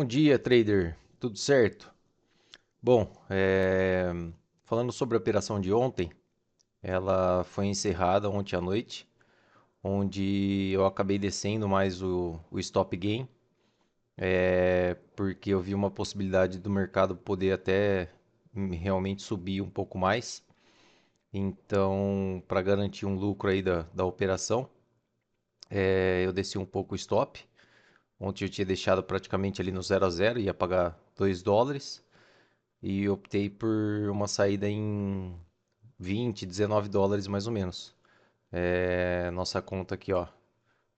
Bom dia, trader. Tudo certo? Bom, falando sobre a operação de ontem, ela foi encerrada ontem à noite, onde eu acabei descendo mais o stop gain, porque eu vi uma possibilidade do mercado poder até realmente subir um pouco mais. Então, para garantir um lucro aí da operação, eu desci um pouco o stop. Ontem eu tinha deixado praticamente ali no 0 a 0, ia pagar US$ 2. E optei por uma saída em 20, US$ 19 mais ou menos. Nossa conta aqui, ó,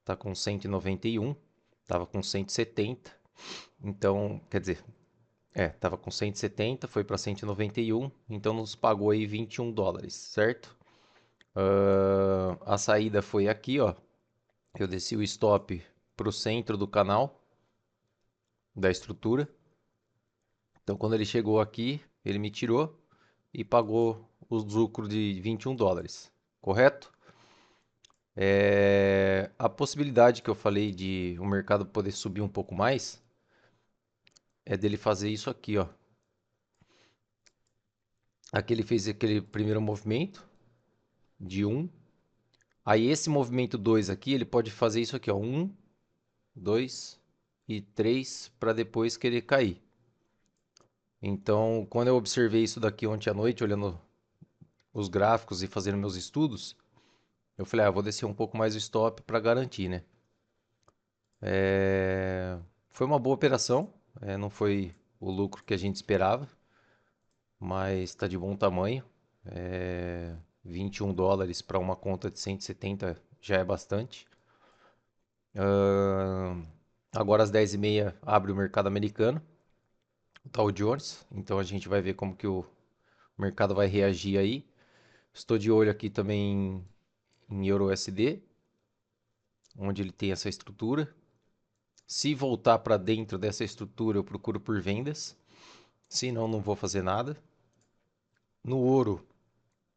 tá com 191, tava com 170. Então, quer dizer, tava com 170, foi para 191, então nos pagou aí US$ 21, certo? A saída foi aqui, ó. Eu desci o stop pro centro do canal da estrutura. Então, quando ele chegou aqui, ele me tirou e pagou o lucro de US$ 21, correto? A possibilidade que eu falei de o mercado poder subir um pouco mais é dele fazer isso aqui, ó. Aqui ele fez aquele primeiro movimento de um. Aí esse movimento 2 aqui, ele pode fazer isso aqui, ó. 1, 2 e 3 para depois querer cair. Então, quando eu observei isso daqui ontem à noite, olhando os gráficos e fazendo meus estudos, eu falei, vou descer um pouco mais o stop para garantir, né? Foi uma boa operação, não foi o lucro que a gente esperava, mas está de bom tamanho. US$ 21 para uma conta de 170 já é bastante. Agora às 10h30 abre o mercado americano, o Dow Jones, então a gente vai ver como que o mercado vai reagir aí. Estou de olho aqui também em Euro USD, onde ele tem essa estrutura. Se voltar para dentro dessa estrutura, eu procuro por vendas. Se não, não vou fazer nada. No ouro,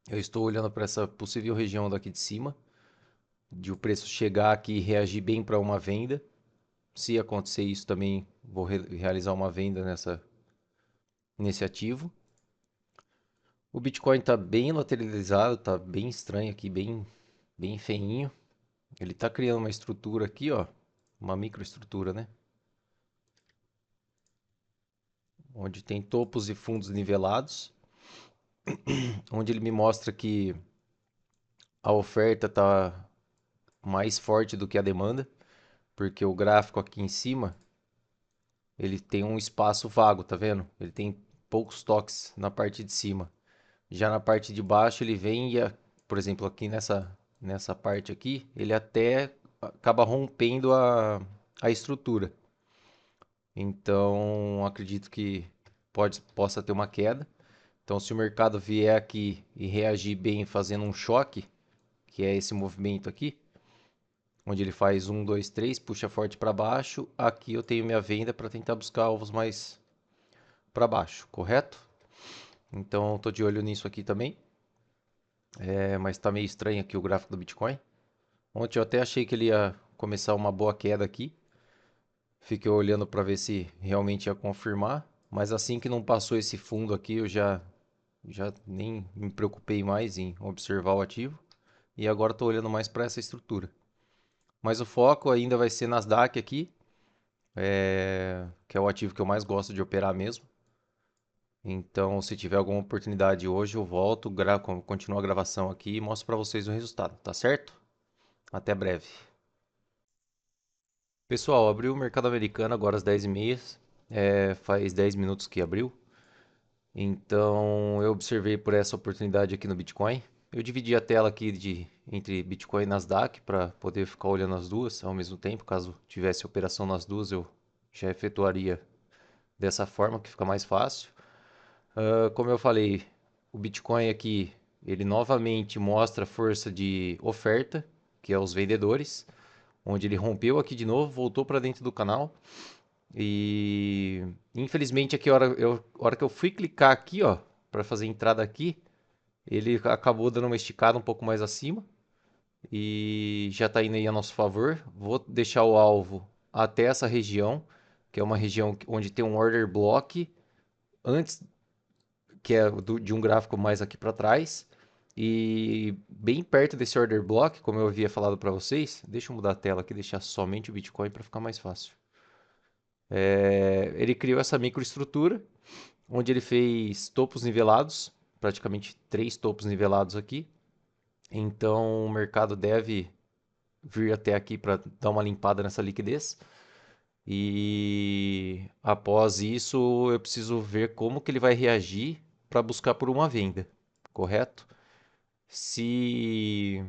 eu estou olhando para essa possível região daqui de cima, de o preço chegar aqui e reagir bem para uma venda. Se acontecer isso também, vou realizar uma venda nesse ativo. O Bitcoin está bem lateralizado, está bem estranho aqui, bem feinho. Ele está criando uma estrutura aqui, ó, uma microestrutura, né? Onde tem topos e fundos nivelados, onde ele me mostra que a oferta está mais forte do que a demanda, porque o gráfico aqui em cima ele tem um espaço vago, tá vendo? Ele tem poucos toques na parte de cima. Já na parte de baixo ele vem e, por exemplo, aqui nessa parte aqui, ele até acaba rompendo a estrutura. Então, acredito que possa ter uma queda. Então, se o mercado vier aqui e reagir bem fazendo um choque, que é esse movimento aqui, onde ele faz 1, 2, 3, puxa forte para baixo, aqui eu tenho minha venda para tentar buscar alvos mais para baixo, correto? Então, estou de olho nisso aqui também. Mas está meio estranho aqui o gráfico do Bitcoin. Ontem eu até achei que ele ia começar uma boa queda aqui. Fiquei olhando para ver se realmente ia confirmar. Mas assim que não passou esse fundo aqui, eu já nem me preocupei mais em observar o ativo. E agora estou olhando mais para essa estrutura. Mas o foco ainda vai ser Nasdaq aqui, que é o ativo que eu mais gosto de operar mesmo. Então, se tiver alguma oportunidade hoje, eu volto, continuo a gravação aqui e mostro para vocês o resultado, tá certo? Até breve. Pessoal, abriu o mercado americano agora às 10h30. Faz 10 minutos que abriu. Então eu observei por essa oportunidade aqui no Bitcoin. Eu dividi a tela aqui entre Bitcoin e Nasdaq para poder ficar olhando as duas ao mesmo tempo. Caso tivesse operação nas duas, eu já efetuaria dessa forma, que fica mais fácil. Como eu falei, o Bitcoin aqui, ele novamente mostra força de oferta, que é os vendedores, onde ele rompeu aqui de novo, voltou para dentro do canal. E infelizmente aqui a hora que eu fui clicar aqui, ó, para fazer a entrada aqui, ele acabou dando uma esticada um pouco mais acima e já está indo aí a nosso favor. Vou deixar o alvo até essa região. que é uma região onde tem um order block antes, que é de um gráfico mais aqui para trás. E bem perto desse order block, como eu havia falado para vocês, deixa eu mudar a tela aqui, deixar somente o Bitcoin para ficar mais fácil. Ele criou essa microestrutura, onde ele fez topos nivelados, praticamente 3 topos nivelados aqui. Então o mercado deve vir até aqui para dar uma limpada nessa liquidez. E após isso, eu preciso ver como que ele vai reagir para buscar por uma venda, correto? Se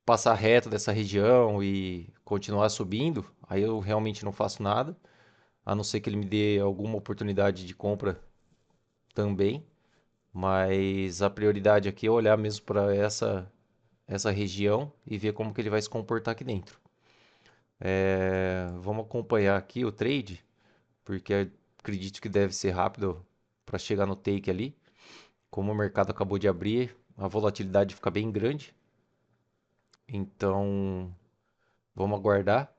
passar reto dessa região e continuar subindo, aí eu realmente não faço nada, a não ser que ele me dê alguma oportunidade de compra também. Mas a prioridade aqui é olhar mesmo para essa região e ver como que ele vai se comportar aqui dentro. Vamos acompanhar aqui o trade, porque acredito que deve ser rápido para chegar no take ali. Como o mercado acabou de abrir, a volatilidade fica bem grande. Então, vamos aguardar.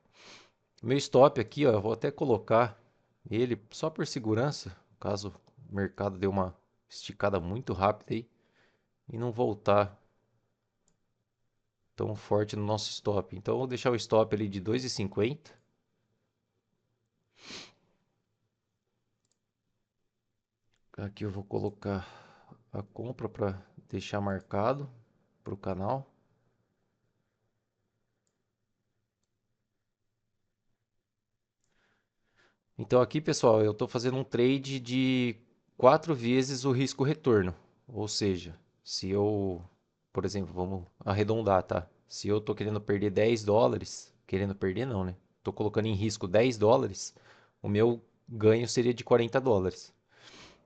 Meu stop aqui, ó, eu vou até colocar ele só por segurança, caso o mercado dê uma esticada muito rápida aí e não voltar tão forte no nosso stop. Então, eu vou deixar o stop ali de 2,50. Aqui eu vou colocar a compra para deixar marcado para o canal. Então aqui, pessoal, eu estou fazendo um trade de 4 vezes o risco retorno. Ou seja, se eu, por exemplo, vamos arredondar, tá? Se eu estou querendo perder 10 dólares, querendo perder não, né? Estou colocando em risco 10 dólares, o meu ganho seria de 40 dólares.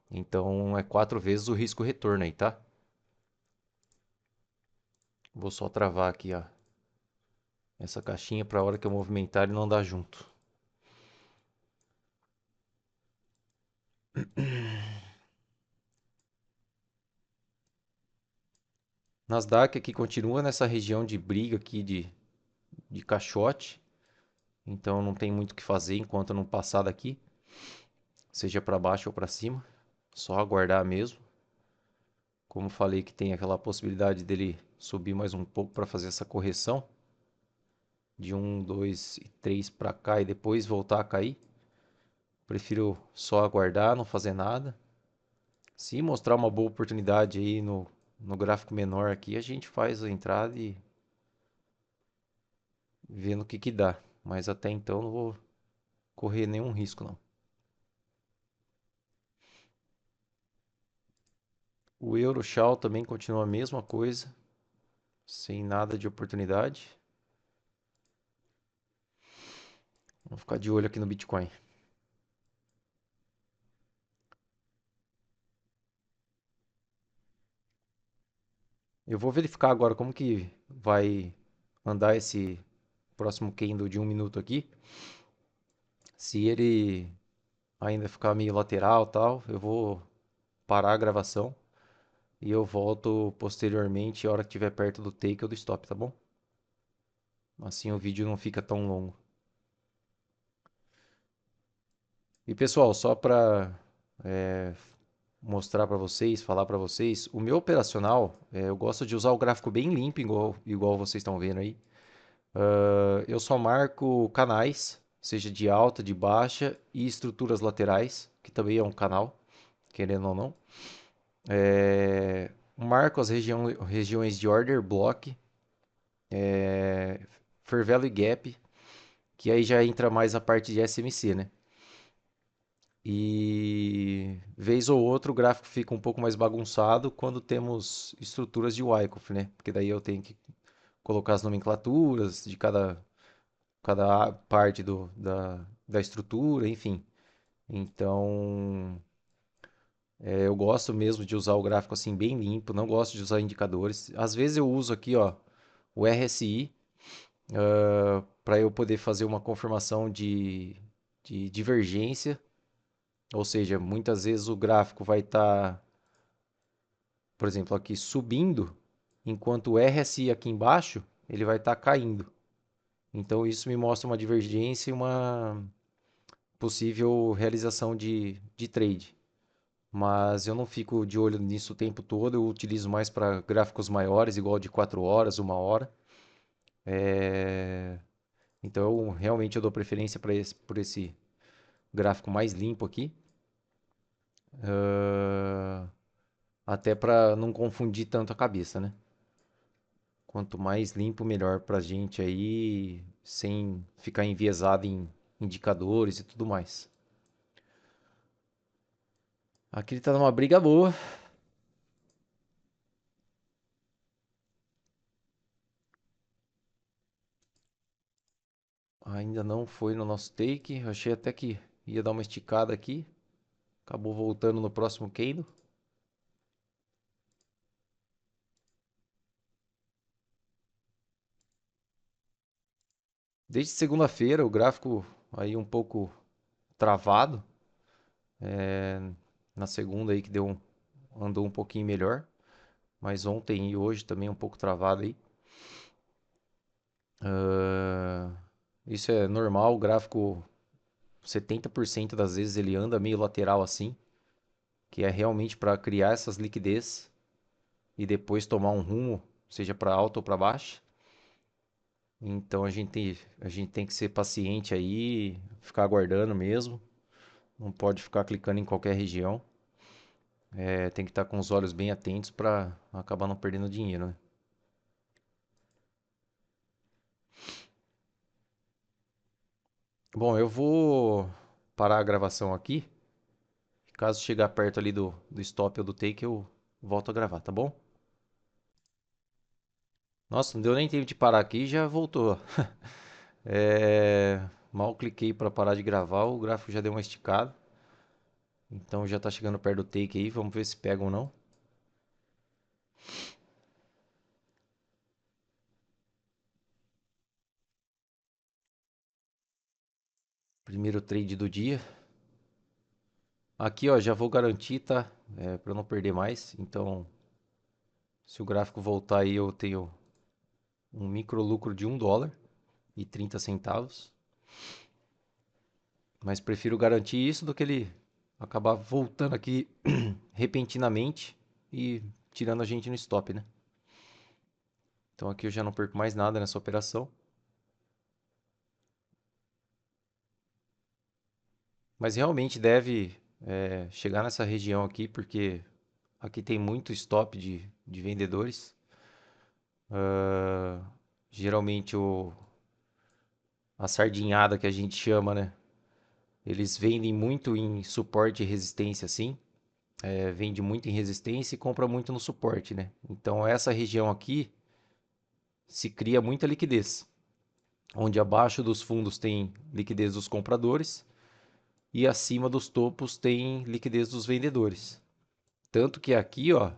Então é 4 vezes o risco retorno aí, tá? Vou só travar aqui, ó, essa caixinha para a hora que eu movimentar ele não dar junto. Nasdaq aqui continua nessa região de briga aqui de caixote. Então não tem muito o que fazer enquanto não passar daqui, seja para baixo ou para cima, só aguardar mesmo. Como falei que tem aquela possibilidade dele subir mais um pouco para fazer essa correção de 1, 2 e 3 para cá e depois voltar a cair. Prefiro só aguardar, não fazer nada. Se mostrar uma boa oportunidade aí no gráfico menor aqui, a gente faz a entrada e vê no que dá. Mas até então não vou correr nenhum risco não. O Euro Shao também continua a mesma coisa, sem nada de oportunidade. Vamos ficar de olho aqui no Bitcoin. Eu vou verificar agora como que vai andar esse próximo candle de 1 minuto aqui. Se ele ainda ficar meio lateral e tal, eu vou parar a gravação e eu volto posteriormente, a hora que estiver perto do take ou do stop, tá bom? Assim o vídeo não fica tão longo. E pessoal, só para mostrar para vocês, falar para vocês, o meu operacional, eu gosto de usar o gráfico bem limpo, igual vocês estão vendo aí. Eu só marco canais, seja de alta, de baixa e estruturas laterais, que também é um canal, querendo ou não. Marco as regiões de order block, fair value gap, que aí já entra mais a parte de SMC, né? E vez ou outra o gráfico fica um pouco mais bagunçado quando temos estruturas de Wyckoff, né? Porque daí eu tenho que colocar as nomenclaturas de cada parte da estrutura, enfim. Então, eu gosto mesmo de usar o gráfico assim bem limpo, não gosto de usar indicadores. Às vezes eu uso aqui, ó, o RSI, para eu poder fazer uma confirmação de divergência, ou seja, muitas vezes o gráfico vai estar, por exemplo, aqui subindo, enquanto o RSI aqui embaixo, ele vai estar caindo. Então isso me mostra uma divergência e possível realização de trade. Mas eu não fico de olho nisso o tempo todo, eu utilizo mais para gráficos maiores, igual de 4 horas, 1 hora. É, Então realmente eu dou preferência por esse gráfico mais limpo aqui. Ah, Até para não confundir tanto a cabeça, né? Quanto mais limpo, melhor pra gente aí, sem ficar enviesado em indicadores e tudo mais. Aqui ele tá numa briga boa. Ainda não foi no nosso take. Eu achei até que ia dar uma esticada aqui. Acabou voltando no próximo candle. Desde segunda-feira o gráfico aí um pouco travado. Na segunda aí que andou um pouquinho melhor. Mas ontem e hoje também um pouco travado aí. Ah, Isso é normal, o gráfico 70% das vezes ele anda meio lateral assim, que é realmente para criar essas liquidez e depois tomar um rumo, seja para alta ou para baixa. Então a gente tem que ser paciente aí, ficar aguardando mesmo. Não pode ficar clicando em qualquer região. Tem que estar com os olhos bem atentos para acabar não perdendo dinheiro, né? Bom, eu vou parar a gravação aqui. Caso chegar perto ali do stop ou do take, eu volto a gravar, tá bom? Nossa, não deu nem tempo de parar aqui e já voltou. Mal cliquei para parar de gravar, o gráfico já deu uma esticada. Então já tá chegando perto do take aí, vamos ver se pega ou não. Primeiro trade do dia. Aqui, ó, já vou garantir, tá? Para não perder mais. Então, se o gráfico voltar aí, eu tenho um micro lucro de US$ 1,30. Mas prefiro garantir isso do que ele acabar voltando aqui repentinamente e tirando a gente no stop, né? Então aqui eu já não perco mais nada nessa operação. Mas realmente deve chegar nessa região aqui, porque aqui tem muito stop de vendedores. Ah, Geralmente a sardinhada que a gente chama, né? Eles vendem muito em suporte e resistência, assim. Vende muito em resistência e compra muito no suporte, né? Então essa região aqui se cria muita liquidez, onde abaixo dos fundos tem liquidez dos compradores e acima dos topos tem liquidez dos vendedores. Tanto que aqui, ó,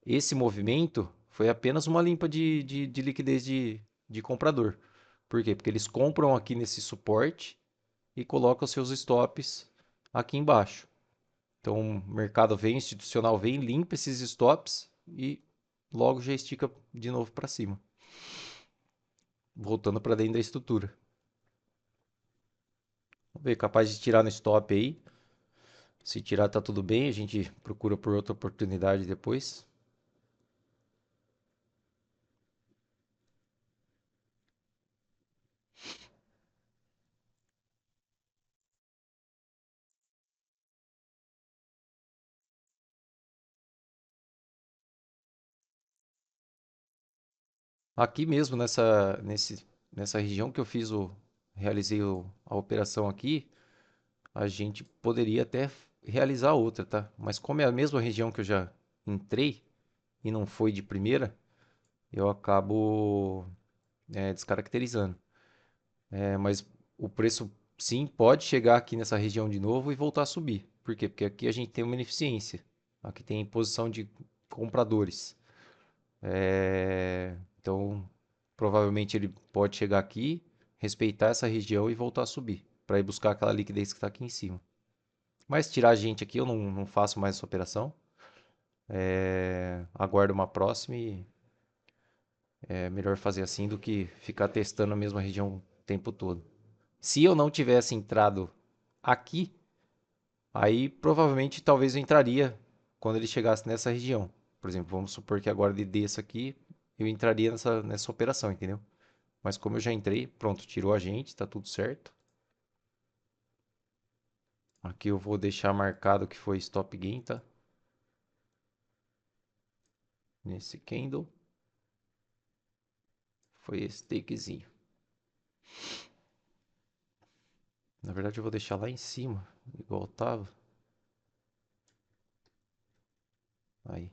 esse movimento foi apenas uma limpa de liquidez de comprador. Por quê? Porque eles compram aqui nesse suporte e colocam seus stops aqui embaixo. Então o mercado vem, institucional vem, limpa esses stops e logo já estica de novo para cima, voltando para dentro da estrutura. Vamos ver, capaz de tirar no stop aí. Se tirar tá tudo bem, a gente procura por outra oportunidade depois. Aqui mesmo nessa região que eu realizei a operação aqui, a gente poderia até realizar outra, tá? Mas como é a mesma região que eu já entrei e não foi de primeira, eu acabo descaracterizando. Mas o preço sim pode chegar aqui nessa região de novo e voltar a subir. Por quê? Porque aqui a gente tem uma ineficiência. Aqui tem posição de compradores. Então, provavelmente ele pode chegar aqui, respeitar essa região e voltar a subir, para ir buscar aquela liquidez que está aqui em cima. Mas tirar a gente aqui, eu não faço mais essa operação. Aguardo uma próxima e é melhor fazer assim do que ficar testando a mesma região o tempo todo. Se eu não tivesse entrado aqui, aí provavelmente talvez eu entraria quando ele chegasse nessa região. Por exemplo, vamos supor que agora ele desça aqui, eu entraria nessa operação, entendeu? Mas como eu já entrei, pronto, tirou a gente, tá tudo certo. Aqui eu vou deixar marcado que foi stop gain, tá? Nesse candle. Foi esse takezinho. Na verdade eu vou deixar lá em cima, igual tava. Aí.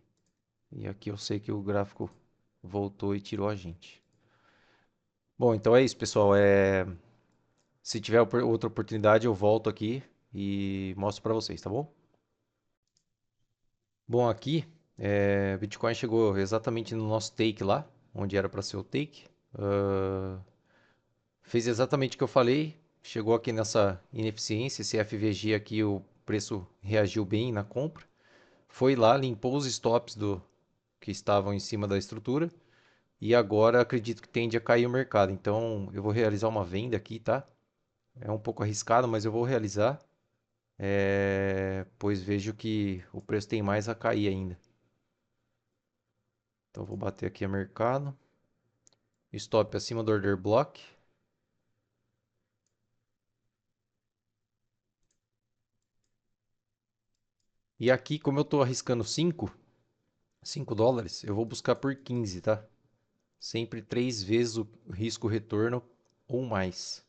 E aqui eu sei que o gráfico voltou e tirou a gente. Bom, então é isso, pessoal. Se tiver outra oportunidade, eu volto aqui e mostro para vocês, tá bom? Bom, aqui, Bitcoin chegou exatamente no nosso take lá, onde era para ser o take. Ah, fez exatamente o que eu falei. Chegou aqui nessa ineficiência, esse FVG aqui, o preço reagiu bem na compra. Foi lá, limpou os stops que estavam em cima da estrutura. E agora acredito que tende a cair o mercado. Então eu vou realizar uma venda aqui, tá? É um pouco arriscado, mas eu vou realizar. Pois vejo que o preço tem mais a cair ainda. Então vou bater aqui a mercado. Stop acima do order block. E aqui, como eu estou arriscando 5 dólares, eu vou buscar por 15, tá? Sempre 3 vezes o risco retorno ou mais.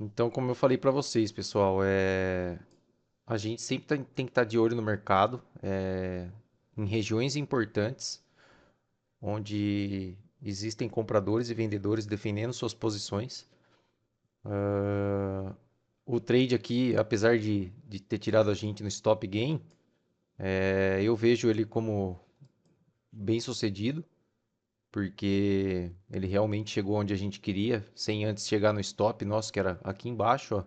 Então, como eu falei para vocês, pessoal, a gente sempre tem que estar de olho no mercado, em regiões importantes, onde existem compradores e vendedores defendendo suas posições. O trade aqui, apesar de ter tirado a gente no stop gain, eu vejo ele como bem sucedido, porque ele realmente chegou onde a gente queria, sem antes chegar no stop nosso, que era aqui embaixo, ó.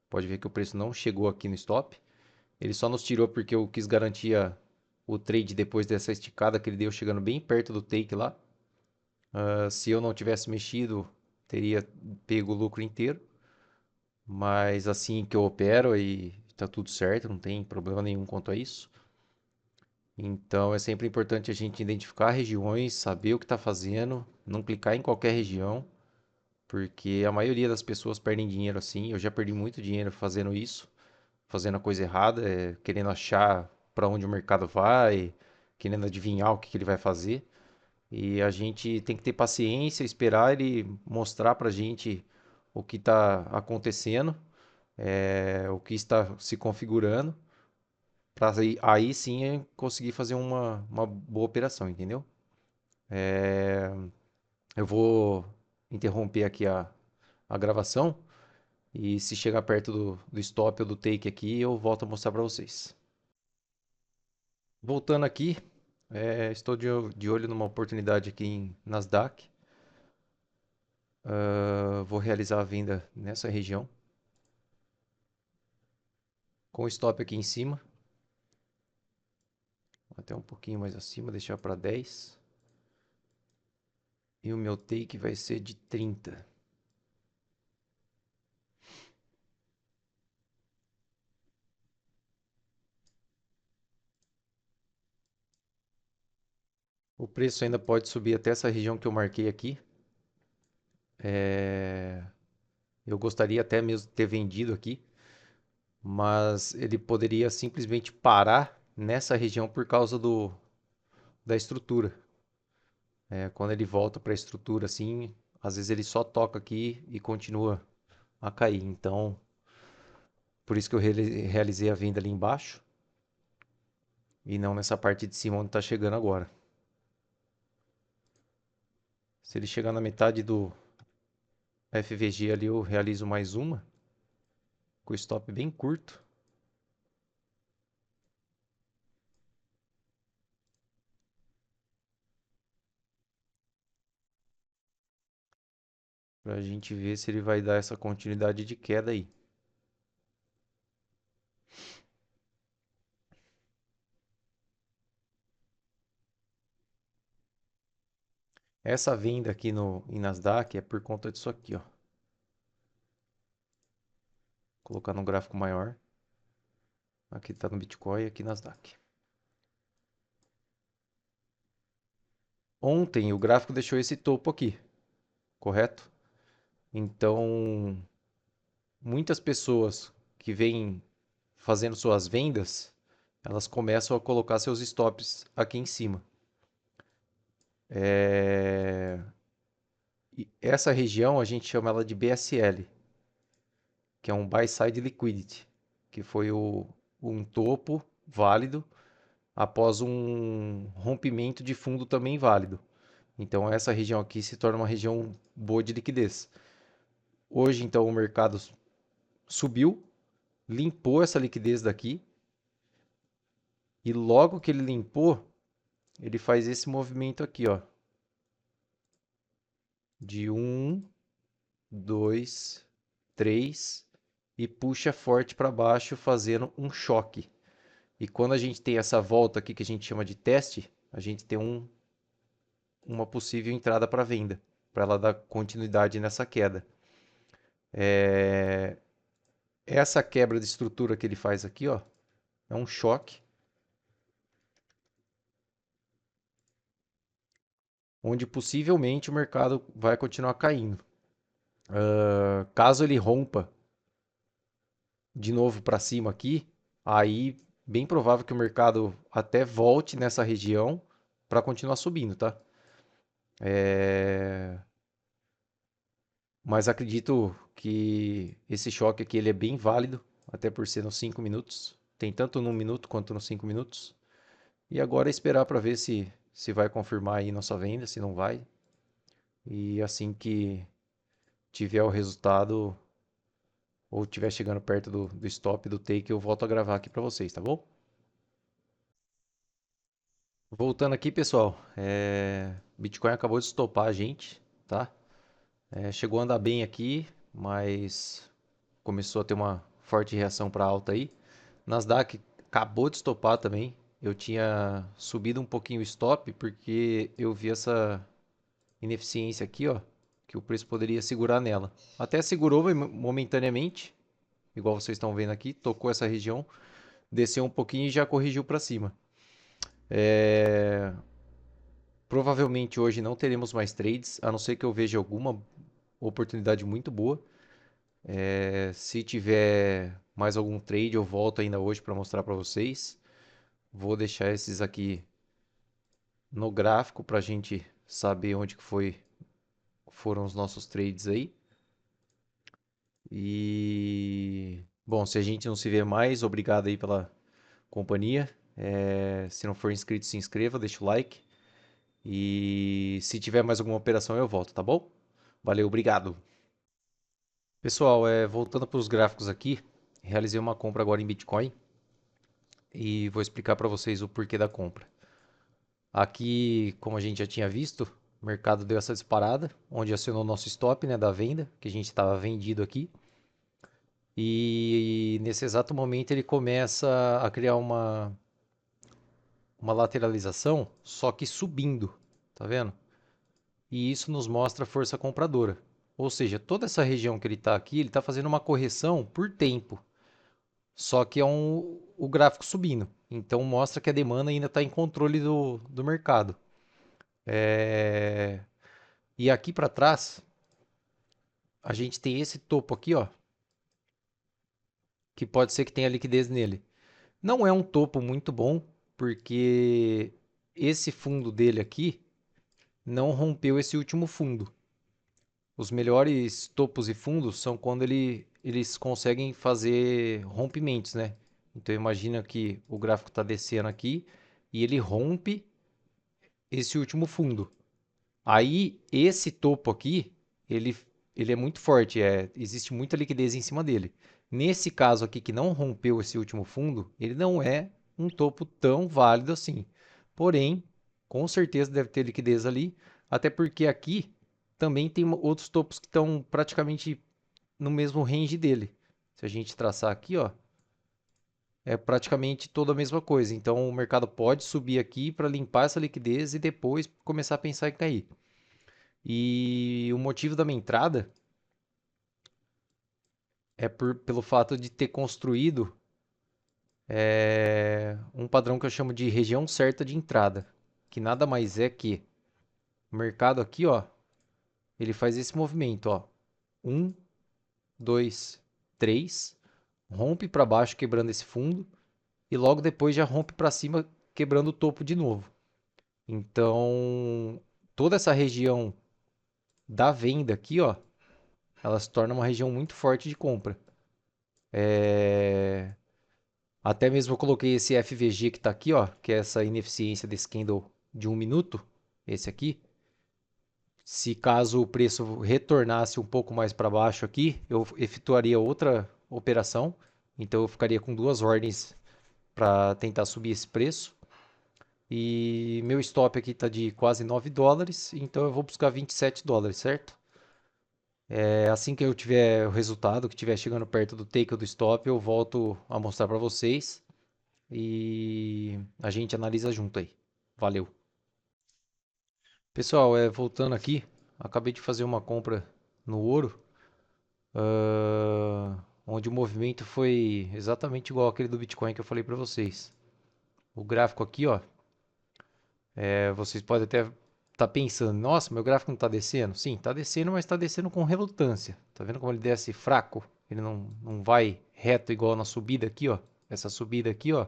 Pode ver que o preço não chegou aqui no stop. Ele só nos tirou porque eu quis garantir o trade depois dessa esticada que ele deu, chegando bem perto do take lá. Se eu não tivesse mexido, teria pego o lucro inteiro. Mas assim que eu opero e tá tudo certo, não tem problema nenhum quanto a isso. Então é sempre importante a gente identificar regiões, saber o que está fazendo, não clicar em qualquer região, porque a maioria das pessoas perdem dinheiro assim. Eu já perdi muito dinheiro fazendo isso, fazendo a coisa errada, querendo achar para onde o mercado vai, querendo adivinhar o que ele vai fazer. E a gente tem que ter paciência, esperar ele mostrar para a gente o que está acontecendo, o que está se configurando, para aí sim conseguir fazer uma boa operação, entendeu? Eu vou interromper aqui a gravação e se chegar perto do stop ou do take aqui, eu volto a mostrar para vocês. Voltando aqui, estou de olho numa oportunidade aqui em Nasdaq. Vou realizar a venda nessa região, com o stop aqui em cima, até um pouquinho mais acima, deixar para 10. E o meu take vai ser de 30. O preço ainda pode subir até essa região que eu marquei aqui. Eu gostaria até mesmo de ter vendido aqui, mas ele poderia simplesmente parar nessa região por causa da estrutura. Quando ele volta para a estrutura assim, às vezes ele só toca aqui e continua a cair. Então, por isso que eu realizei a venda ali embaixo e não nessa parte de cima onde está chegando agora. Se ele chegar na metade do FVG ali, eu realizo mais uma. com o stop bem curto. Pra gente ver se ele vai dar essa continuidade de queda aí. Essa venda aqui em Nasdaq é por conta disso aqui, ó. Vou colocar no gráfico maior. Aqui tá no Bitcoin e aqui Nasdaq. Ontem o gráfico deixou esse topo aqui, correto? Então, muitas pessoas que vêm fazendo suas vendas, elas começam a colocar seus stops aqui em cima. E essa região a gente chama ela de BSL, que é um Buy Side Liquidity, que foi um topo válido após um rompimento de fundo também válido. Então essa região aqui se torna uma região boa de liquidez. Hoje então o mercado subiu, limpou essa liquidez daqui e logo que ele limpou, ele faz esse movimento aqui, ó, de 1, 2, 3 e puxa forte para baixo fazendo um choque. E quando a gente tem essa volta aqui que a gente chama de teste, a gente tem uma possível entrada para venda, para ela dar continuidade nessa queda. Essa quebra de estrutura que ele faz aqui, ó, é um choque, onde possivelmente o mercado vai continuar caindo. Caso ele rompa de novo para cima aqui, aí bem provável que o mercado até volte nessa região para continuar subindo, tá? Mas acredito que esse choque aqui ele é bem válido, até por ser nos 5 minutos. Tem tanto no minuto quanto nos 5 minutos. E agora é esperar para ver se vai confirmar aí nossa venda, se não vai. E assim que tiver o resultado ou estiver chegando perto do stop do take, eu volto a gravar aqui para vocês, tá bom? Voltando aqui, pessoal, Bitcoin acabou de estopar a gente, tá? Chegou a andar bem aqui, mas começou a ter uma forte reação para alta aí. Nasdaq acabou de estopar também. Eu tinha subido um pouquinho o stop porque eu vi essa ineficiência aqui, ó, que o preço poderia segurar nela. Até segurou momentaneamente, igual vocês estão vendo aqui, tocou essa região, desceu um pouquinho e já corrigiu para cima. Provavelmente hoje não teremos mais trades, a não ser que eu veja alguma oportunidade muito boa. Se tiver mais algum trade, eu volto ainda hoje para mostrar para vocês. Vou deixar esses aqui no gráfico para a gente saber onde que foram os nossos trades aí. E bom, se a gente não se vê mais, obrigado aí pela companhia. Se não for inscrito, se inscreva, deixa o like. E se tiver mais alguma operação, eu volto, tá bom? Valeu, obrigado. Pessoal, voltando para os gráficos aqui, realizei uma compra agora em Bitcoin e vou explicar para vocês o porquê da compra. Aqui, como a gente já tinha visto, o mercado deu essa disparada, onde acionou o nosso stop, né, da venda, que a gente estava vendido aqui. E nesse exato momento ele começa a criar uma lateralização, só que subindo, tá vendo? E isso nos mostra força compradora. Ou seja, toda essa região que ele está aqui, ele está fazendo uma correção por tempo. Só que é o gráfico subindo. Então mostra que a demanda ainda está em controle do mercado. E aqui para trás, a gente tem esse topo aqui, ó, que pode ser que tenha liquidez nele. Não é um topo muito bom, porque esse fundo dele aqui não rompeu esse último fundo. Os melhores topos e fundos são quando eles conseguem fazer rompimentos, né? Então imagina que o gráfico está descendo aqui e ele rompe esse último fundo. Aí esse topo aqui, ele, ele é muito forte, existe muita liquidez em cima dele. Nesse caso aqui que não rompeu esse último fundo, ele não é um topo tão válido assim. Porém, com certeza deve ter liquidez ali, até porque aqui também tem outros topos que estão praticamente no mesmo range dele. Se a gente traçar aqui, ó, é praticamente toda a mesma coisa. Então o mercado pode subir aqui para limpar essa liquidez e depois começar a pensar em cair. E o motivo da minha entrada é pelo fato de ter construído um padrão que eu chamo de região certa de entrada, que nada mais é que o mercado aqui, ó, ele faz esse movimento, ó, 1, 2, 3, rompe para baixo quebrando esse fundo e logo depois já rompe para cima quebrando o topo de novo. Então, toda essa região da venda aqui, ó, ela se torna uma região muito forte de compra. Até mesmo eu coloquei esse FVG que está aqui, ó, que é essa ineficiência desse candle de 1 minuto, esse aqui. Se caso o preço retornasse um pouco mais para baixo aqui, eu efetuaria outra operação. Então eu ficaria com duas ordens para tentar subir esse preço. E meu stop aqui está de quase $9, então eu vou buscar $27, certo? Assim que eu tiver o resultado, que estiver chegando perto do take ou do stop, eu volto a mostrar para vocês e a gente analisa junto aí. Valeu. Pessoal, voltando aqui, acabei de fazer uma compra no ouro, onde o movimento foi exatamente igual aquele do Bitcoin que eu falei para vocês. O gráfico aqui, ó, vocês podem até estar pensando, nossa, meu gráfico não está descendo? Sim, está descendo, mas está descendo com relutância. Tá vendo como ele desce fraco? Ele não vai reto igual na subida aqui, ó. Essa subida aqui, ó,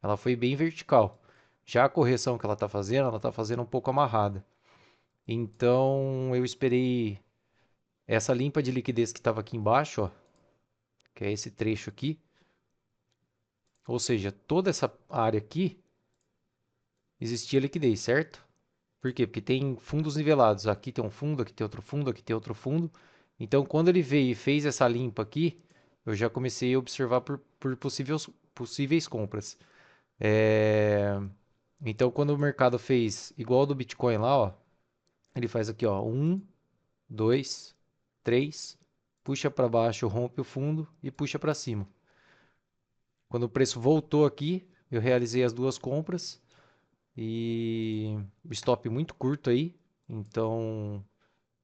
ela foi bem vertical. Já a correção que ela está fazendo um pouco amarrada. Então eu esperei essa limpa de liquidez que estava aqui embaixo, ó, que é esse trecho aqui. Ou seja, toda essa área aqui existia liquidez, certo? Por quê? Porque tem fundos nivelados. Aqui tem um fundo, aqui tem outro fundo, aqui tem outro fundo. Então, quando ele veio e fez essa limpa aqui, eu já comecei a observar por possíveis compras. Então, quando o mercado fez igual ao do Bitcoin lá, ó, ele faz aqui, ó, 1, 2, 3, puxa para baixo, rompe o fundo e puxa para cima. Quando o preço voltou aqui, eu realizei as duas compras e o stop muito curto aí. Então,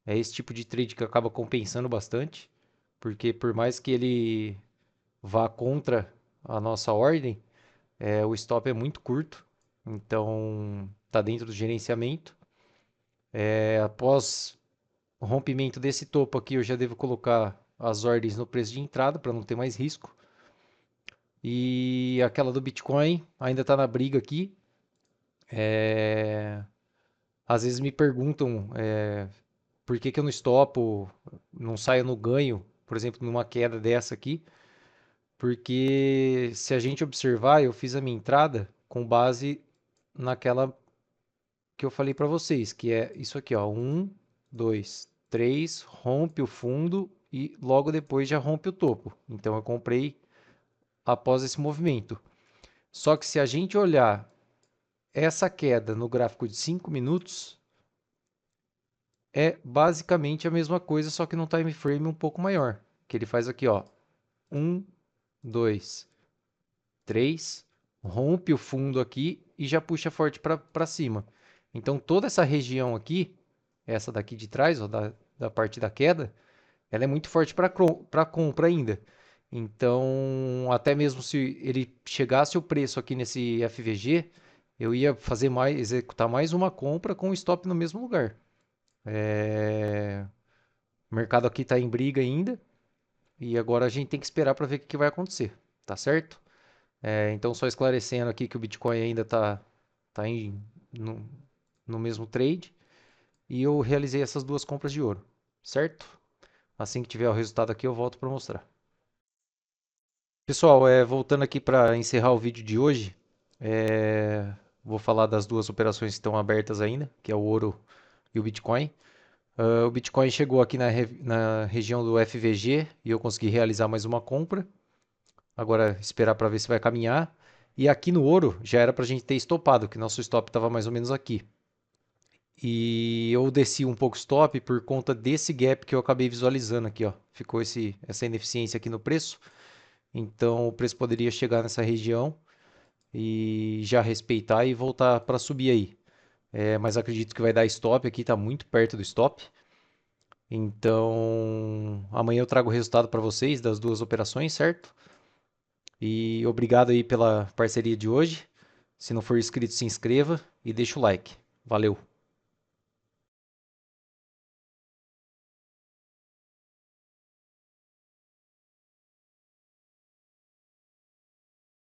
é esse tipo de trade que acaba compensando bastante, porque por mais que ele vá contra a nossa ordem, o stop é muito curto, então está dentro do gerenciamento. Após o rompimento desse topo aqui, eu já devo colocar as ordens no preço de entrada para não ter mais risco. E aquela do Bitcoin ainda está na briga aqui. Às vezes me perguntam por que que eu não estopo, não saio no ganho, por exemplo, numa queda dessa aqui. Porque se a gente observar, eu fiz a minha entrada com base naquela que eu falei para vocês, que é isso aqui, ó, 1, 2, 3, rompe o fundo e logo depois já rompe o topo. Então eu comprei após esse movimento. Só que se a gente olhar essa queda no gráfico de 5 minutos, é basicamente a mesma coisa, só que num time frame um pouco maior. Que ele faz aqui, ó, 1, 2, 3, rompe o fundo aqui e já puxa forte para cima. Então toda essa região aqui, essa daqui de trás, ó, da parte da queda, ela é muito forte para compra ainda. Então, até mesmo se ele chegasse o preço aqui nesse FVG, eu ia fazer mais, executar mais uma compra com o stop no mesmo lugar. O mercado aqui está em briga ainda e agora a gente tem que esperar para ver o que vai acontecer, tá certo? Então, só esclarecendo aqui que o Bitcoin ainda tá no, no mesmo trade e eu realizei essas duas compras de ouro, certo? Assim que tiver o resultado aqui, eu volto para mostrar. Pessoal, voltando aqui para encerrar o vídeo de hoje, vou falar das duas operações que estão abertas ainda, que é o ouro e o Bitcoin. O Bitcoin chegou aqui na região do FVG e eu consegui realizar mais uma compra. Agora esperar para ver se vai caminhar. E aqui no ouro já era para a gente ter estopado, que nosso stop estava mais ou menos aqui. E eu desci um pouco o stop por conta desse gap que eu acabei visualizando aqui, ó. Ficou essa ineficiência aqui no preço. Então o preço poderia chegar nessa região e já respeitar e voltar para subir aí. Mas acredito que vai dar stop aqui, está muito perto do stop. Então amanhã eu trago o resultado para vocês das duas operações, certo? E obrigado aí pela parceria de hoje. Se não for inscrito, se inscreva e deixa o like. Valeu!